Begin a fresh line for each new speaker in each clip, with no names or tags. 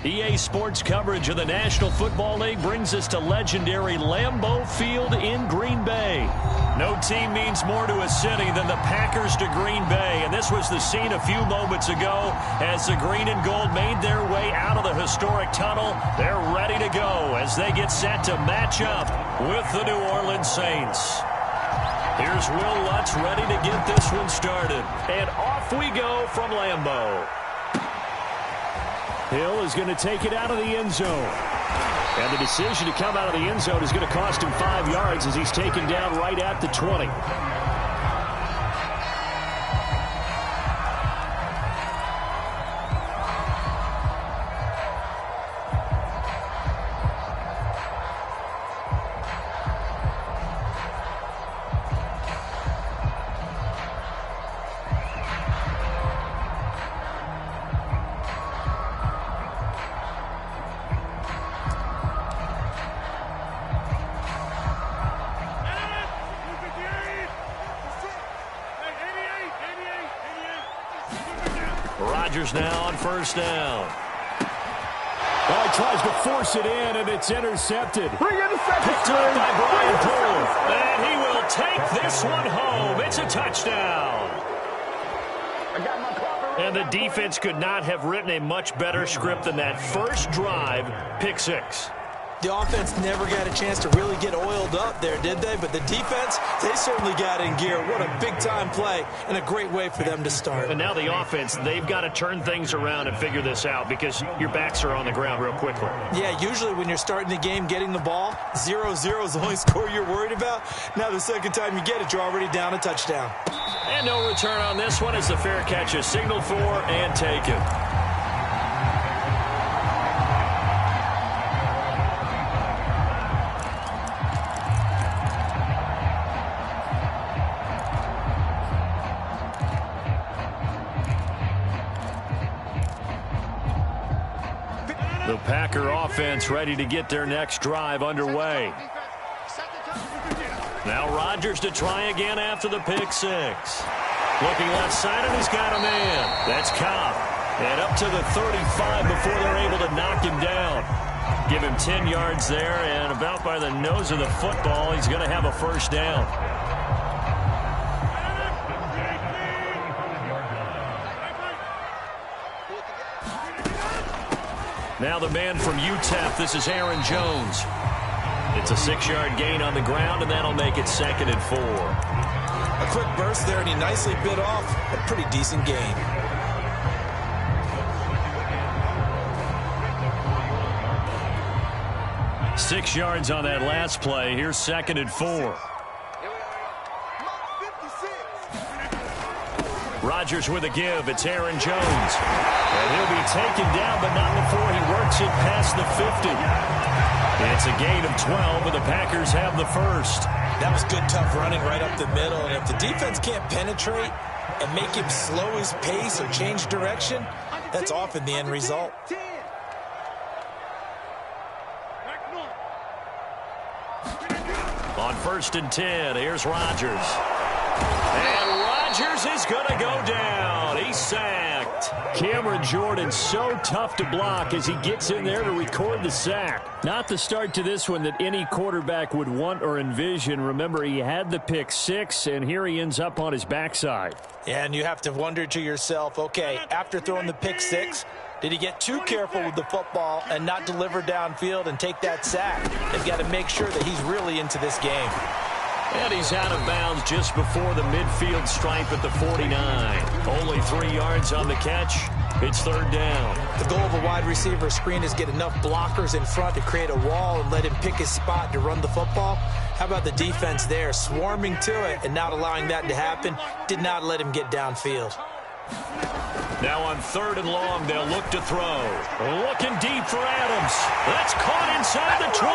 EA Sports coverage of the National Football League brings us to legendary Lambeau Field in Green Bay. No team means more to a city than the Packers to Green Bay, and this was the scene a few moments ago as the green and gold made their way out of the historic tunnel. They're ready to go as they get set to match up with the New Orleans Saints. Here's Will Lutz ready to get this one started, and off we go from Lambeau. Hill is going to take it out of the end zone. And the decision to come out of the end zone is going to cost him 5 yards as he's taken down right at the 20. Rodgers now on first down.
Oh, he tries to force it in, and it's intercepted.
Picked up by Brian Poole. And he will take this one home. It's a touchdown. And the defense could not have written a much better script than that first drive, pick six.
The offense never got a chance to really get oiled up there, did they? But the defense, they certainly got in gear. What a big-time play and a great way for them to start.
And now the offense, they've got to turn things around and figure this out because your backs are on the ground real quickly.
Yeah, usually when you're starting the game, getting the ball, 0-0 is the only score you're worried about. Now the second time you get it, you're already down a touchdown.
And no return on this one as the fair catch is signaled for and taken. The Packer offense ready to get their next drive underway. Now Rodgers to try again after the pick six. Looking left side, and he's got a man. That's Cobb. And up to the 35 before they're able to knock him down. Give him 10 yards there, and about by the nose of the football, he's going to have a first down. Now the man from UTEP, this is Aaron Jones. It's a 6-yard gain on the ground, and that'll make it 2nd and 4.
A quick burst there, and he nicely bit off a pretty decent gain.
Six yards on that last play. Here's 2nd and 4. Rodgers with a give. It's Aaron Jones. And he'll be taken down, but not before he works it past the 50. It's a gain of 12, and the Packers have the first.
That was good, tough running right up the middle. And if the defense can't penetrate and make him slow his pace or change direction, that's often the end result.
On 1st and 10, here's Rodgers. And Rodgers is going to go down. He's sacked. Cameron Jordan so tough to block as he gets in there to record the sack. Not the start to this one that any quarterback would want or envision. Remember, he had the pick six, and here he ends up on his backside.
Yeah, and you have to wonder to yourself, okay, after throwing the pick six, did he get too careful with the football and not deliver downfield and take that sack? They've got to make sure that he's really into this game.
And he's out of bounds just before the midfield stripe at the 49. Only 3 yards on the catch. It's 3rd down.
The goal of a wide receiver screen is get enough blockers in front to create a wall and let him pick his spot to run the football. How about the defense there, swarming to it and not allowing that to happen? Did not let him get downfield.
Now on 3rd and long, they'll look to throw. Looking deep for Adams. That's caught inside the 20.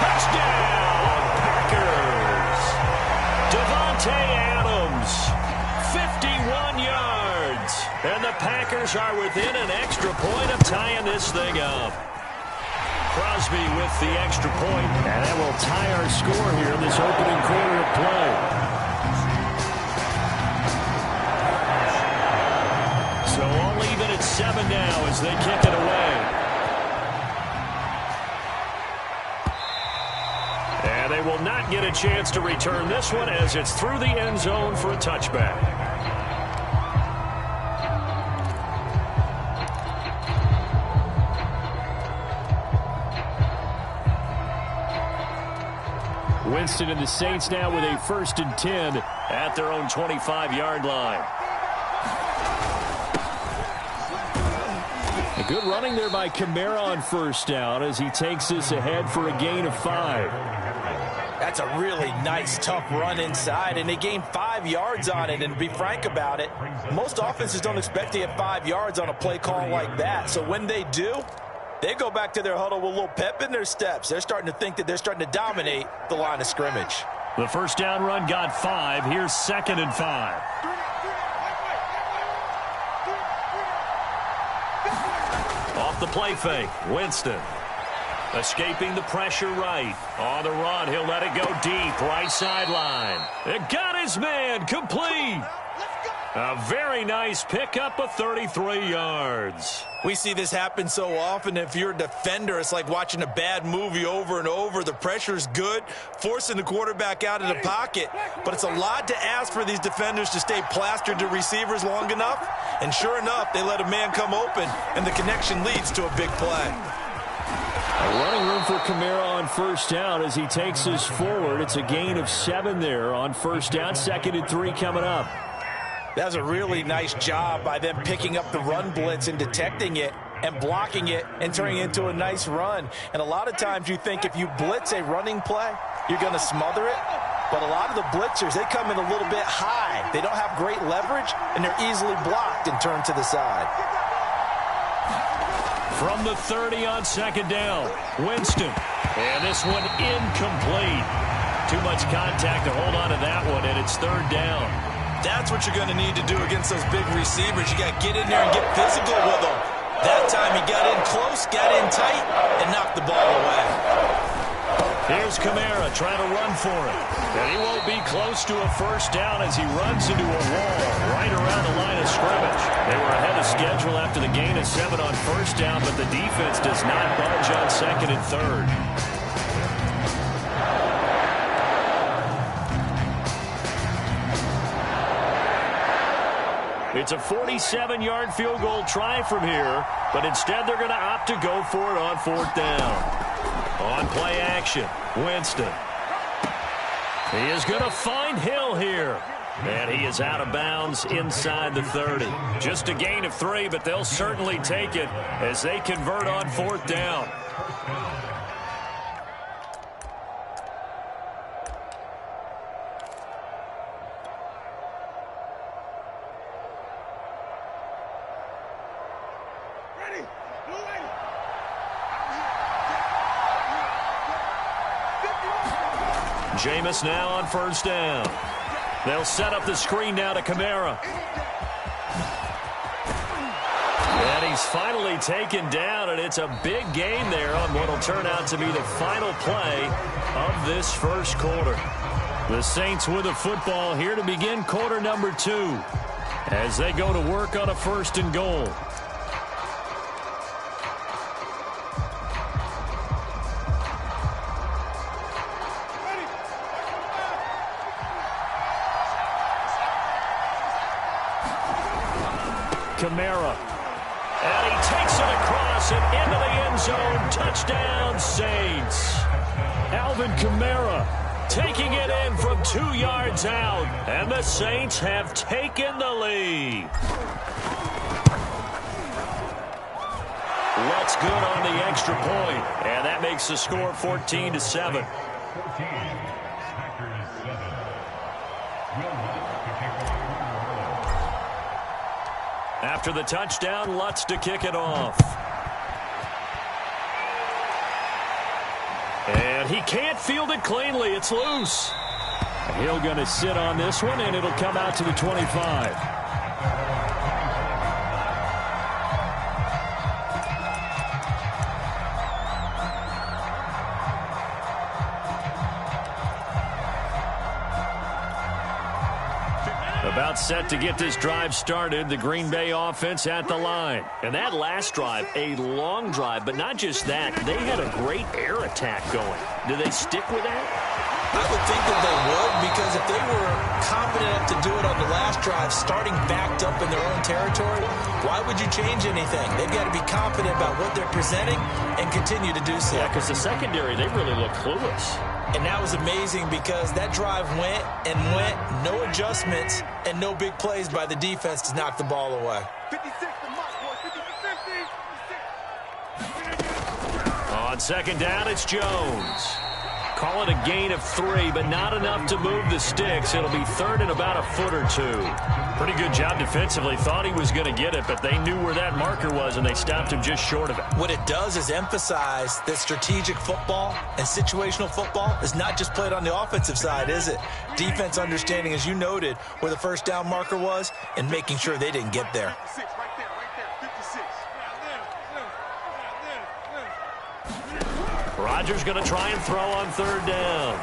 Touchdown, Packers. Davante Adams, 51 yards. And the Packers are within an extra point of tying this thing up. Crosby with the extra point, and that will tie our score here in this opening quarter of play. So all even at 7 now as they kick it away. they will not get a chance to return this one as it's through the end zone for a touchback. Winston and the Saints now with a 1st and 10 at their own 25-yard line. A good running there by Kamara on 1st down as he takes this ahead for a gain of 5.
That's a really nice, tough run inside, and they gained 5 yards on it. And to be frank about it, most offenses don't expect to get 5 yards on a play call like that. So when they do, they go back to their huddle with a little pep in their steps. They're starting to think that they're starting to dominate the line of scrimmage.
The 1st down run got 5. Here's 2nd and 5. Off the play fake, Winston. Escaping the pressure right. On the run, he'll let it go deep. Right sideline. It got his man complete. A very nice pickup of 33 yards.
We see this happen so often. If you're a defender, it's like watching a bad movie over and over. The pressure's good, forcing the quarterback out of the pocket. But it's a lot to ask for these defenders to stay plastered to receivers long enough. And sure enough, they let a man come open, and the connection leads to a big play.
A running room for Kamara on 1st down as he takes us forward. It's a gain of 7 there on 1st down. 2nd and 3 coming up.
That was a really nice job by them picking up the run blitz and detecting it and blocking it and turning it into a nice run. And a lot of times you think if you blitz a running play, you're going to smother it. But a lot of the blitzers, they come in a little bit high. They don't have great leverage, and they're easily blocked and turned to the side.
From the 30 on 2nd down, Winston. And this one incomplete. Too much contact to hold on to that one, and it's 3rd down.
That's what you're going to need to do against those big receivers. You got to get in there and get physical with them. That time he got in close, got in tight, and knocked the ball away.
Here's Kamara trying to run for it. And he won't be close to a 1st down as he runs into a wall right around the line of scrimmage. They were ahead of schedule after the gain of 7 on 1st down, but the defense does not budge on 2nd and 3rd. It's a 47-yard field goal try from here, but instead they're going to opt to go for it on 4th down. On play action, Winston. He is going to find Hill here. And he is out of bounds inside the 30. Just a gain of 3, but they'll certainly take it as they convert on 4th down. Jameis now on 1st down. They'll set up the screen now to Kamara. And he's finally taken down, and it's a big gain there on what will turn out to be the final play of this 1st quarter. The Saints with the football here to begin quarter number 2 as they go to work on a 1st and goal. Kamara. And he takes it across and into the end zone. Touchdown, Saints. Alvin Kamara taking it in from 2 yards out. And the Saints have taken the lead. What's good on the extra point. And that makes the score 14-7. After the touchdown, Lutz to kick it off. And he can't field it cleanly. It's loose. Hill going to sit on this one, and it'll come out to the 25. About set to get this drive started, the Green Bay offense at the line. And that last drive, a long drive, but not just that. They had a great air attack going. Do they stick with that?
I would think that they would, because if they were confident enough to do it on the last drive, starting backed up in their own territory, why would you change anything? They've got to be confident about what they're presenting and continue to do so.
Yeah, because the secondary, they really look clueless.
And that was amazing because that drive went and went, no adjustments, and no big plays by the defense to knock the ball away.
56 to Mark, boy. 50.
On second down, it's Jones. Call it a gain of 3, but not enough to move the sticks. It'll be third and about a foot or 2. Pretty good job defensively. Thought he was going to get it, but they knew where that marker was, and they stopped him just short of it.
What it does is emphasize that strategic football and situational football is not just played on the offensive side, is it? Defense understanding, as you noted, where the first down marker was and making sure they didn't get there.
56, right there. 56.
Rodgers going to try and throw on third down.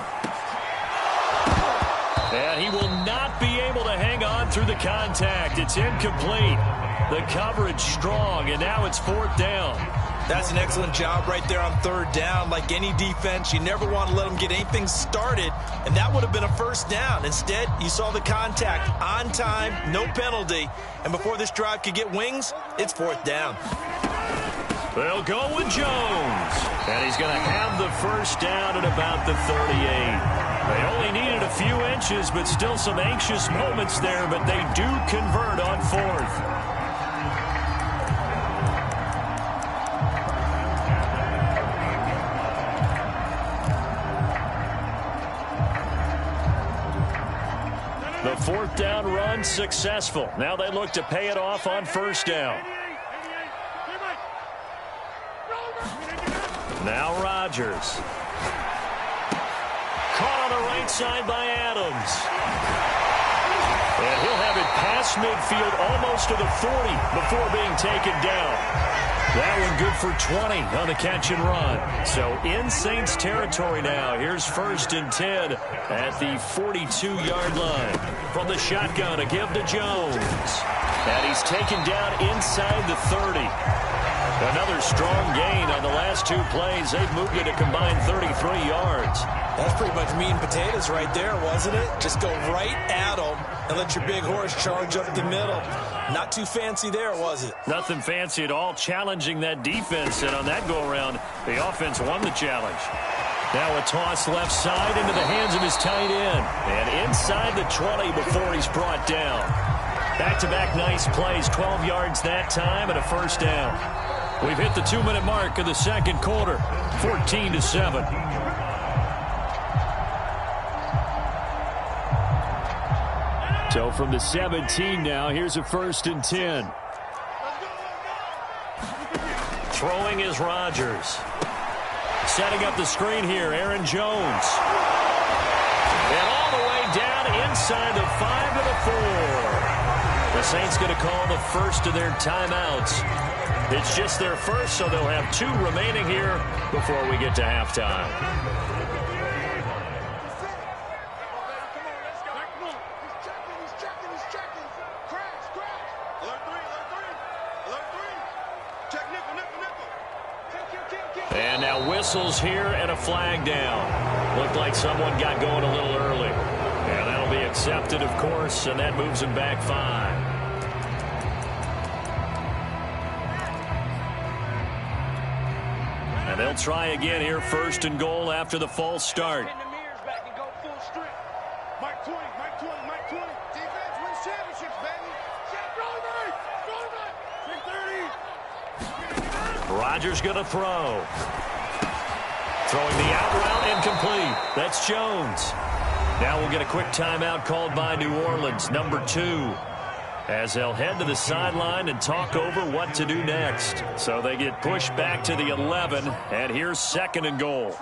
And he will not be able to hang on through the contact. It's incomplete. The coverage strong, and now it's fourth down.
That's an excellent job right there on third down. Like any defense, you never want to let them get anything started, and that would have been a first down. Instead, you saw the contact on time, no penalty, and before this drive could get wings, it's fourth down.
They'll go with Jones, and he's going to have the first down at about the 38. They only needed a few inches, but still some anxious moments there, but they do convert on fourth. The fourth down run successful. Now they look to pay it off on first down. Now Rodgers. Caught on the right side by Adams. And he'll have it past midfield almost to the 40 before being taken down. That one good for 20 on the catch and run. So in Saints territory now. Here's first and 10 at the 42-yard line. From the shotgun, a give to Jones. And he's taken down inside the 30. Another strong gain on the last 2 plays. They've moved it a combined 33 yards.
That's pretty much meat and potatoes right there, wasn't it? Just go right at them and let your big horse charge up the middle. Not too fancy there, was it?
Nothing fancy at all, challenging that defense. And on that go-around, the offense won the challenge. Now a toss left side into the hands of his tight end. And inside the 20 before he's brought down. Back-to-back nice plays, 12 yards that time and a first down. We've hit the 2-minute mark of the second quarter, 14-7. So from the 17 now, here's a first and 10. Throwing is Rodgers. Setting up the screen here, Aaron Jones. And all the way down inside the 5 to the 4. The Saints going to call the first of their timeouts. It's just their first, so they'll have 2 remaining here before we get to halftime. And now whistles here and a flag down. Looked like someone got going a little early. And that'll be accepted, of course, and that moves them back 5. And they'll try again here, first and goal after the false start.
Mike 20, Mike 20, Mike 20. Defense wins championships, baby.
Rodgers going to throw. Throwing the out route, incomplete. That's Jones. Now we'll get a quick timeout called by New Orleans, number 2. As they'll head to the sideline and talk over what to do next. So they get pushed back to the 11, and here's second and goal.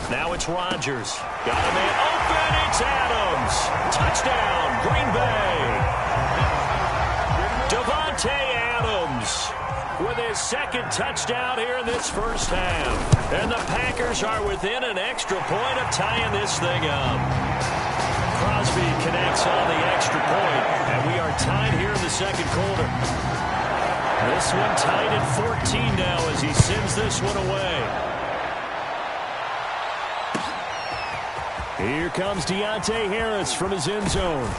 Now it's Rodgers. Got a man open. It's Adams. Touchdown, Green Bay. Davante Adams with his second touchdown here in this first half. And the Packers are within an extra point of tying this thing up. Crosby connects on the extra point, and we are tied here in the second quarter. This one tied at 14 now as he sends this one away. Here comes Deontay Harris from his end zone.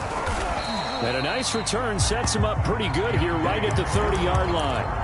And a nice return sets him up pretty good here right at the 30-yard line.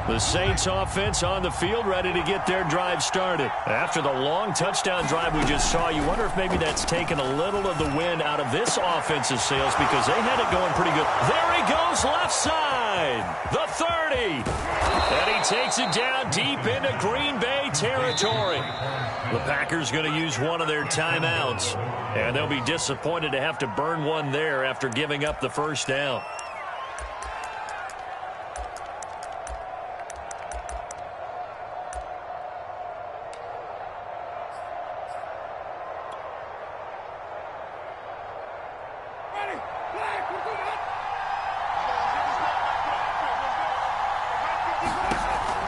The Saints offense on the field, ready to get their drive started. After the long touchdown drive we just saw, you wonder if maybe that's taken a little of the wind out of this offense's sails because they had it going pretty good. There he goes, left side, the 30. And he takes it down deep into Green Bay territory. The Packers going to use one of their timeouts, and they'll be disappointed to have to burn one there after giving up the first down.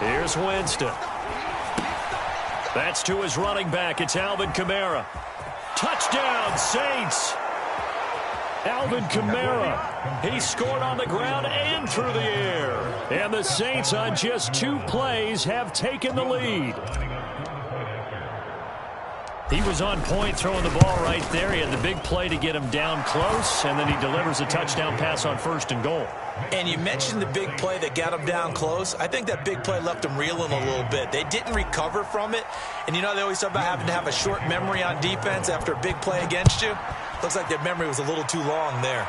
Here's Winston. That's to his running back. It's Alvin Kamara. Touchdown, Saints. Alvin Kamara. He scored on the ground and through the air. And the Saints on just 2 plays have taken the lead. He was on point throwing the ball right there. He had the big play to get him down close, and then he delivers a touchdown pass on 1st and goal.
And you mentioned the big play that got him down close. I think that big play left him reeling a little bit. They didn't recover from it. And you know they always talk about having to have a short memory on defense after a big play against you. Looks like their memory was a little too long there.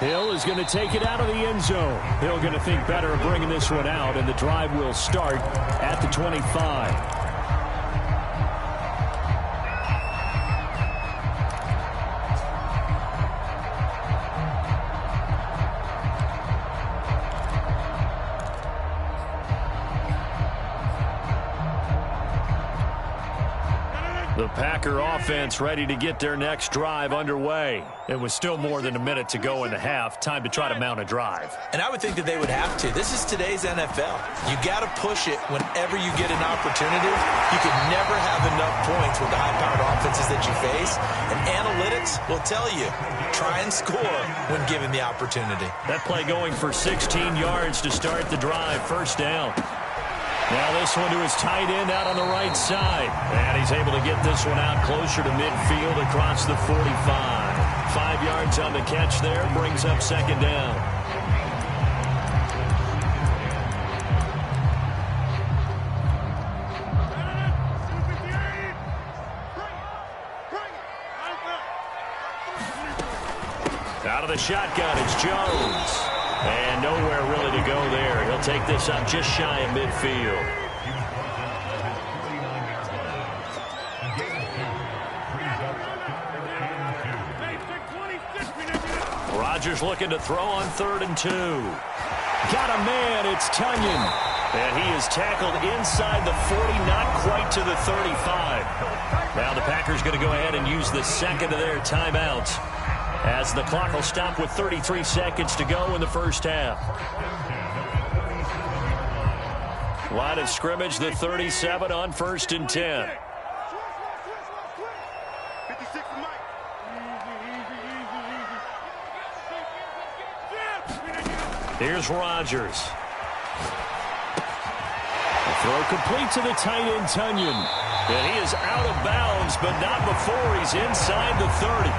Hill is going to take it out of the end zone. Hill going to think better of bringing this one out, and the drive will start at the 25. The Packer offense ready to get their next drive underway. It was still more than a minute to go in the half. Time to try to mount a drive.
And I would think that they would have to. This is today's NFL. You got to push it whenever you get an opportunity. You can never have enough points with the high-powered offenses that you face. And analytics will tell you, try and score when given the opportunity.
That play going for 16 yards to start the drive. First down. Now this one to his tight end out on the right side. And he's able to get this one out closer to midfield across the 45. 5 yards on the catch there, brings up 2nd down. Out of the shotgun, it's Jones. And nowhere really to go there. He'll take this up just shy of midfield. Rodgers looking to throw on 3rd and 2. Got a man, it's Tunyon. And he is tackled inside the 40, not quite to the 35. Now the Packers going to go ahead and use the second of their timeouts, as the clock will stop with 33 seconds to go in the first half. Line of scrimmage, the 37 on 1st and 10. Here's Rodgers. The throw complete to the tight end, Tunyon. And he is out of bounds, but not before he's inside the 30.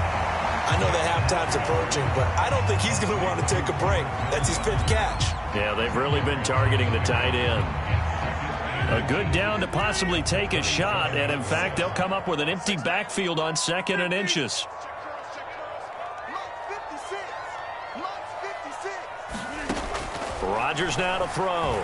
I know that halftime's approaching, but I don't think he's going to want to take a break. That's his 5th catch.
Yeah, they've really been targeting the tight end. A good down to possibly take a shot, and in fact, they'll come up with an empty backfield on 2nd and inches. Rodgers now to throw.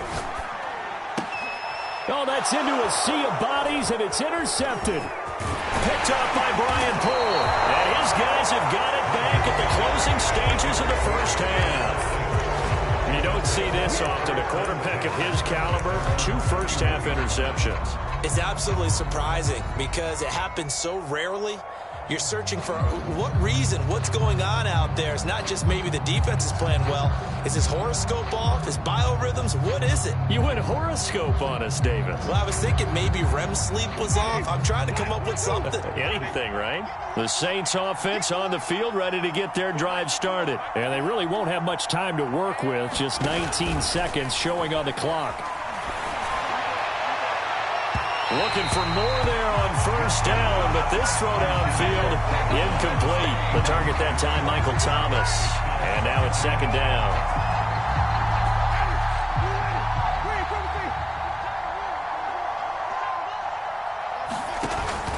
Oh, that's into a sea of bodies, and it's intercepted. Picked up by Brian Poole. And his guys have got it back at the closing stages of the first half. You don't see this often. A quarterback of his caliber, 2 first-half interceptions.
It's absolutely surprising because it happens so rarely. You're searching for what reason, what's going on out there. It's not just maybe the defense is playing well. Is his horoscope off? His biorhythms? What is it?
You went horoscope on us, David.
Well, I was thinking maybe REM sleep was off. I'm trying to come up with something.
Anything, right? The Saints offense on the field, ready to get their drive started. And they really won't have much time to work with. Just 19 seconds showing on the clock. Looking for more there on first down, but this throw downfield, incomplete. The target that time, Michael Thomas. And now it's second down.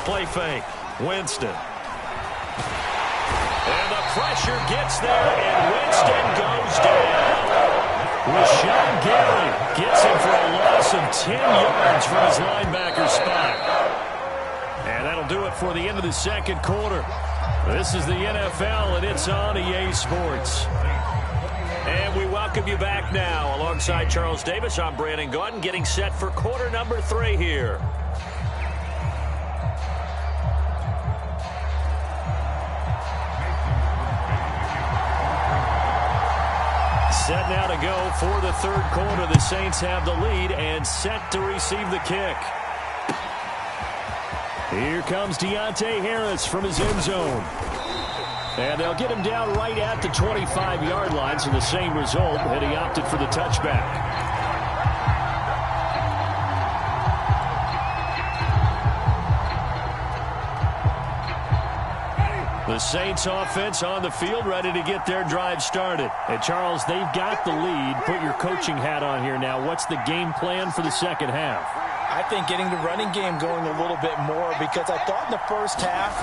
Play fake. Winston. And the pressure gets there, and Winston goes down. Rashawn Gary gets him for a loss of 10 yards from his linebacker spot. And that'll do it for the end of the second quarter. This is the NFL, and it's on EA Sports. And we welcome you back now. Alongside Charles Davis, I'm Brandon Gaudin, getting set for quarter number 3 here. Set now to go for the third quarter. The Saints have the lead and set to receive the kick. Here comes Deontay Harris from his end zone. And they'll get him down right at the 25-yard line, so the same result, and he opted for the touchback. The Saints offense on the field, ready to get their drive started. And Charles, they've got the lead. Put your coaching hat on here now. What's the game plan for the second half?
I think getting the running game going a little bit more, because I thought in the first half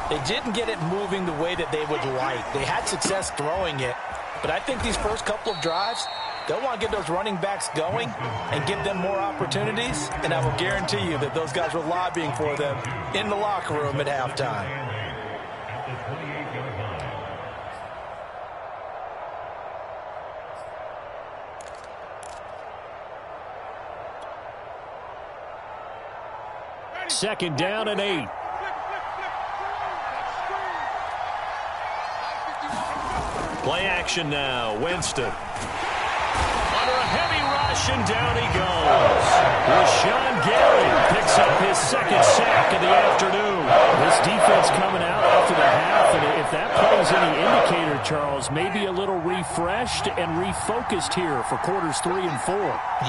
they didn't get it moving the way that they would like. They had success throwing it, but I think these first couple of drives, they'll want to get those running backs going and give them more opportunities, and I will guarantee you that those guys were lobbying for them in the locker room at halftime.
Second down and 8. Play action now. Winston. Under a heavy rush, and down he goes. Rashawn Gary picks up his second sack of the afternoon. This defense coming out after the half, and if that play is any indicator, Charles, maybe a little refreshed and refocused here for quarters 3 and 4.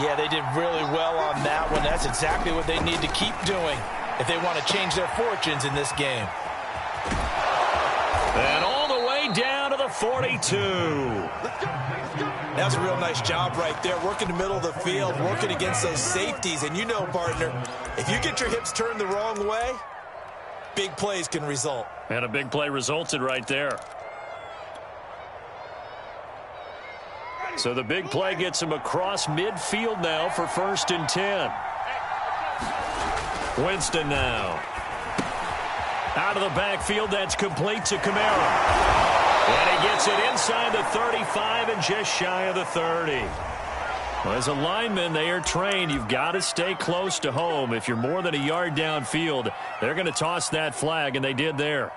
Yeah, they did really well on that one. That's exactly what they need to keep doing if they want to change their fortunes in this game.
And all the way down to the 42.
That's a real nice job right there, working the middle of the field, working against those safeties. And you know, partner, if you get your hips turned the wrong way, big plays can result.
And a big play resulted right there. So the big play gets him across midfield now for 1st and 10. Winston now. Out of the backfield, that's complete to Kamara. And he gets it inside the 35 and just shy of the 30. Well, as a lineman, they are trained. You've got to stay close to home. If you're more than a yard downfield, they're going to toss that flag, and they did there.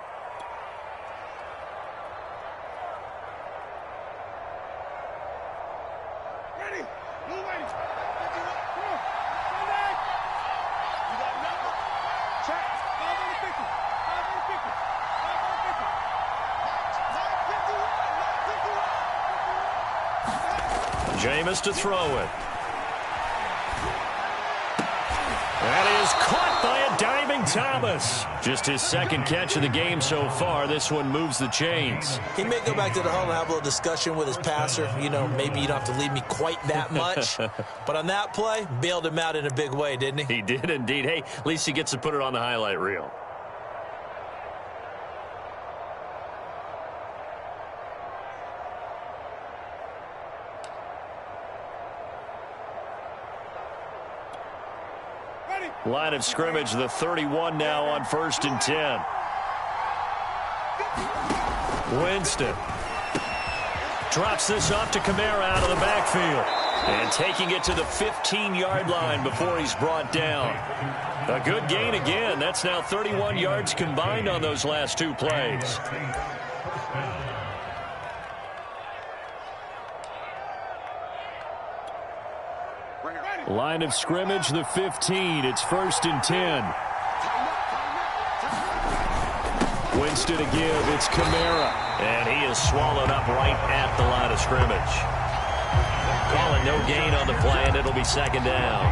Jameis to throw it. That is caught by a diving Thomas. Just his second catch of the game so far. This one moves the chains.
He may go back to the huddle and have a little discussion with his passer. You know, maybe you don't have to leave me quite that much. But on that play, bailed him out in a big way, didn't he?
He did indeed. Hey, at least he gets to put it on the highlight reel. Line of scrimmage, the 31 now on 1st and 10. Winston drops this off to Kamara out of the backfield. And taking it to the 15-yard line before he's brought down. A good gain again. That's now 31 yards combined on those last two plays. Line of scrimmage, the 15. It's 1st and 10. Winston to give. It's Kamara. And he is swallowed up right at the line of scrimmage. Calling no gain on the play, and it'll be 2nd down.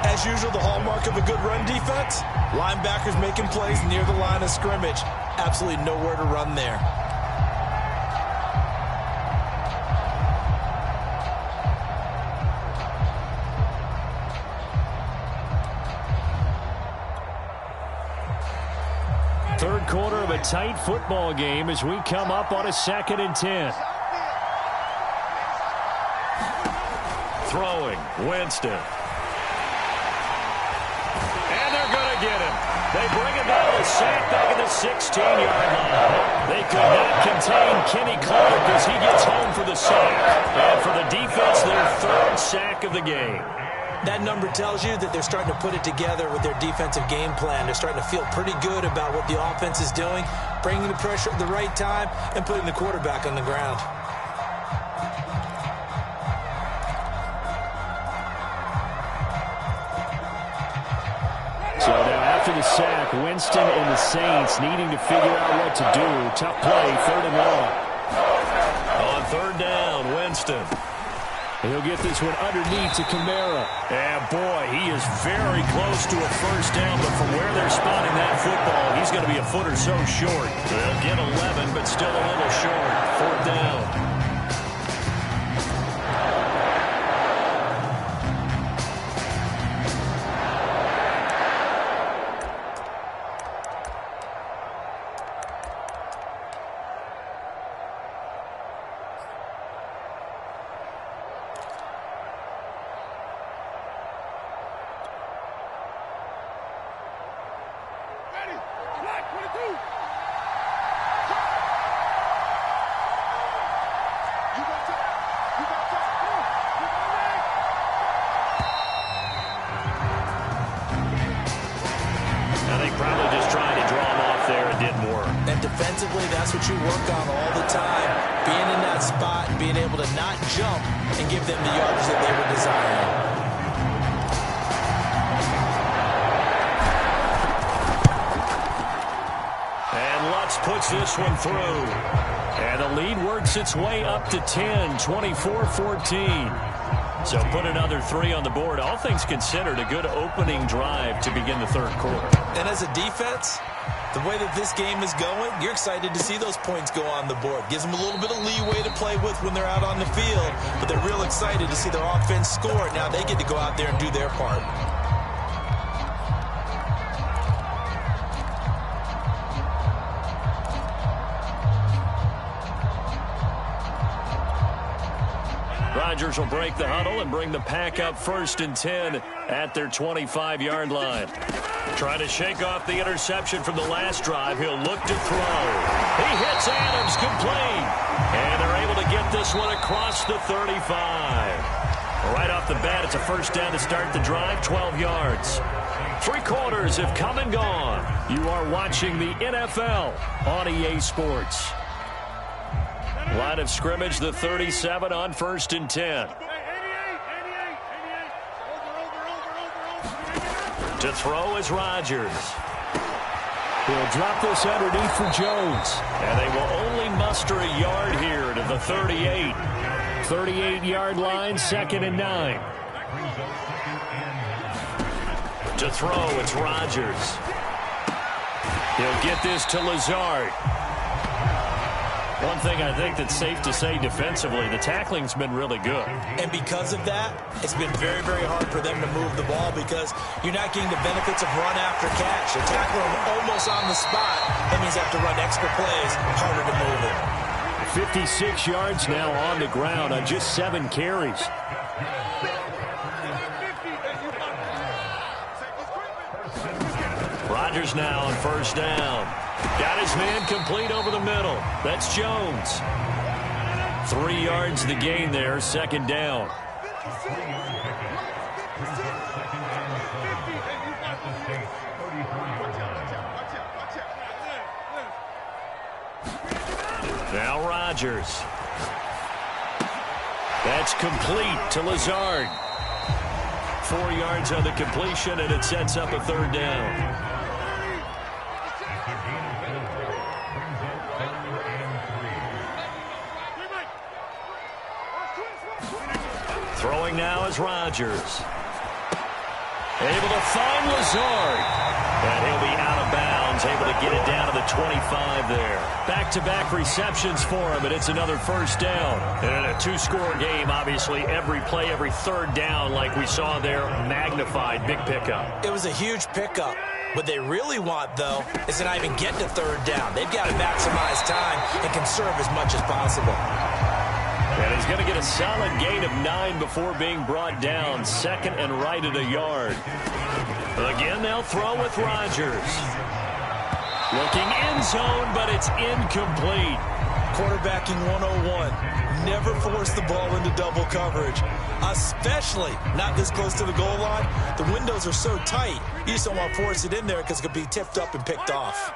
As usual, the hallmark of a good run defense, linebackers making plays near the line of scrimmage. Absolutely nowhere to run there.
Third quarter of a tight football game as we come up on a 2nd and 10. Throwing, Winston. And they're going to get him. They bring him down to sack back at the 16-yard line. They could not contain Kenny Clark as he gets home for the sack. And for the defense, their 3rd sack of the game.
That number tells you that they're starting to put it together with their defensive game plan. They're starting to feel pretty good about what the offense is doing, bringing the pressure at the right time, and putting the quarterback on the ground.
So now after the sack, Winston and the Saints needing to figure out what to do. Tough play, 3rd and long. On 3rd down, Winston. He'll get this one underneath to Kamara. And boy, he is very close to a 1st down, but from where they're spotting that football, he's going to be a foot or so short. They'll get 11, but still a little short. 4th down.
Defensively, that's what you work on all the time. Being in that spot, being able to not jump and give them the yardage that they were desiring.
And Lutz puts this one through. And the lead works its way up to 10, 24-14. So put another 3 on the board. All things considered, a good opening drive to begin the 3rd quarter.
And as a defense, the way that this game is going, you're excited to see those points go on the board. Gives them a little bit of leeway to play with when they're out on the field, but they're real excited to see their offense score. Now they get to go out there and do their part.
Rodgers will break the huddle and bring the pack up 1st and 10 at their 25-yard line. Trying to shake off the interception from the last drive. He'll look to throw. He hits Adams complete. And they're able to get this one across the 35. Right off the bat, it's a 1st down to start the drive, 12 yards. 3 quarters have come and gone. You are watching the NFL on EA Sports. Line of scrimmage, the 37 on 1st and 10. To throw is Rodgers. He'll drop this underneath for Jones. And they will only muster a yard here to the 38. 38-yard line, 2nd and 9. To throw, it's Rodgers. He'll get this to Lazard. One thing I think that's safe to say defensively, the tackling's been really good.
And because of that, it's been very, very hard for them to move the ball because you're not getting the benefits of run after catch. You're tackling them almost on the spot. That means they have to run extra plays, harder to move it.
56 yards now on the ground on just 7 carries. Rodgers now on 1st down. Got his man complete over the middle. That's Jones. 3 yards the gain there, 2nd down. Rodgers. That's complete to Lazard. 4 yards on the completion, and it sets up a third down. Throwing now is Rodgers. Able to find Lazard. And he'll be out of bounds, able to get it down to the 25 there. Back-to-back receptions for him, and it's another first down. And in a two-score game, obviously, every play, every third down, like we saw there, magnified. Big pickup.
It was a huge pickup. What they really want, though, is to not even get to third down. They've got to maximize time and conserve as much as possible.
And he's going to get a solid gain of 9 before being brought down. Second and right at a yard. Again, they'll throw with Rodgers. Looking end zone, but it's incomplete.
Quarterbacking 101. Never force the ball into double coverage, especially not this close to the goal line. The windows are so tight, you just don't want to force it in there because it could be tipped up and picked off.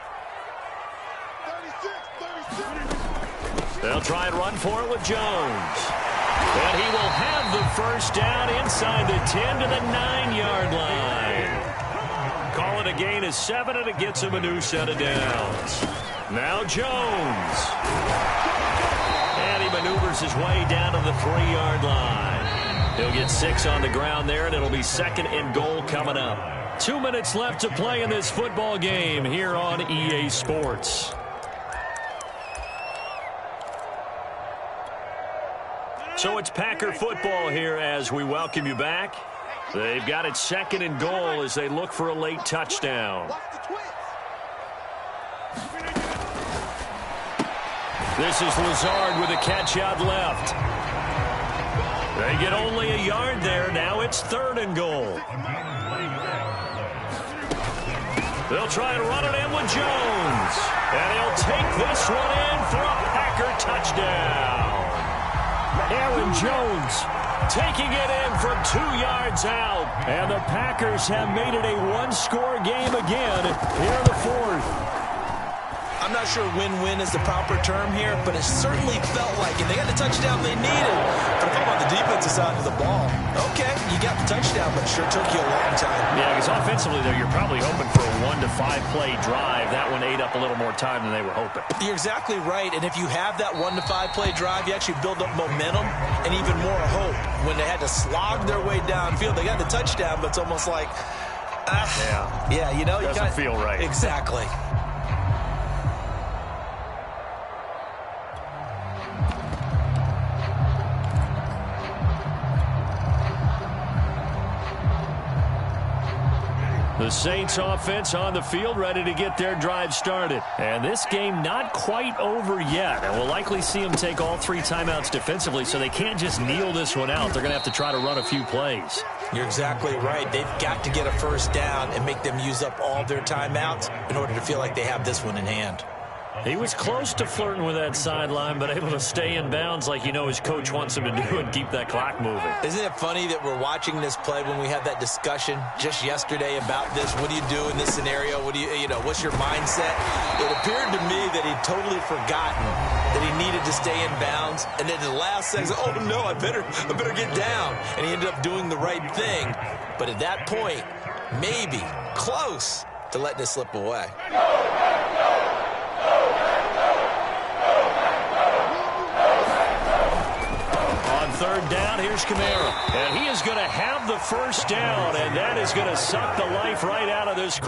36.
They'll try and run for it with Jones. And he will have the first down inside the 10 to the 9-yard line. Call it a gain of 7, and it gets him a new set of downs. Now Jones. And he maneuvers his way down to the 3-yard line. He'll get 6 on the ground there, and it'll be second and goal coming up. 2 minutes left to play in this football game here on EA Sports. So it's Packer football here as we welcome you back. They've got it second and goal as they look for a late touchdown. This is Lazard with a catch out left. They get only a yard there. Now it's third and goal. They'll try and run it in with Jones. And he'll take this one in for a Packer touchdown. Aaron Jones taking it in from 2 yards out. And the Packers have made it a one-score game again here in the fourth.
I'm not sure win-win is the proper term here, but it certainly felt like it. They got the touchdown they needed. But if I'm on the defensive side of the ball, okay, you got the touchdown, but it sure took you a long time.
Yeah, because offensively, though, you're probably hoping for a 1 to 5 play drive. That one ate up a little more time than they were hoping.
You're exactly right, and if you have that 1 to 5 play drive, you actually build up momentum and even more hope. When they had to slog their way downfield, they got the touchdown, but it's almost like, yeah, you know,
doesn't feel right.
Exactly.
The Saints offense on the field, ready to get their drive started. And this game not quite over yet. And we'll likely see them take all 3 timeouts defensively, so they can't just kneel this one out. They're going to have to try to run a few plays.
You're exactly right. They've got to get a first down and make them use up all their timeouts in order to feel like they have this one in hand.
He was close to flirting with that sideline, but able to stay in bounds like you know his coach wants him to do and keep that clock moving.
Isn't it funny that we're watching this play when we had that discussion just yesterday about this? What do you do in this scenario? What do you know, what's your mindset? It appeared to me that he'd totally forgotten that he needed to stay in bounds, and then the last second, oh no, I better get down. And he ended up doing the right thing. But at that point, maybe close to letting it slip away.
Third down, here's Kamara. And he is going to have the first down, and that is going to suck the life right out of this.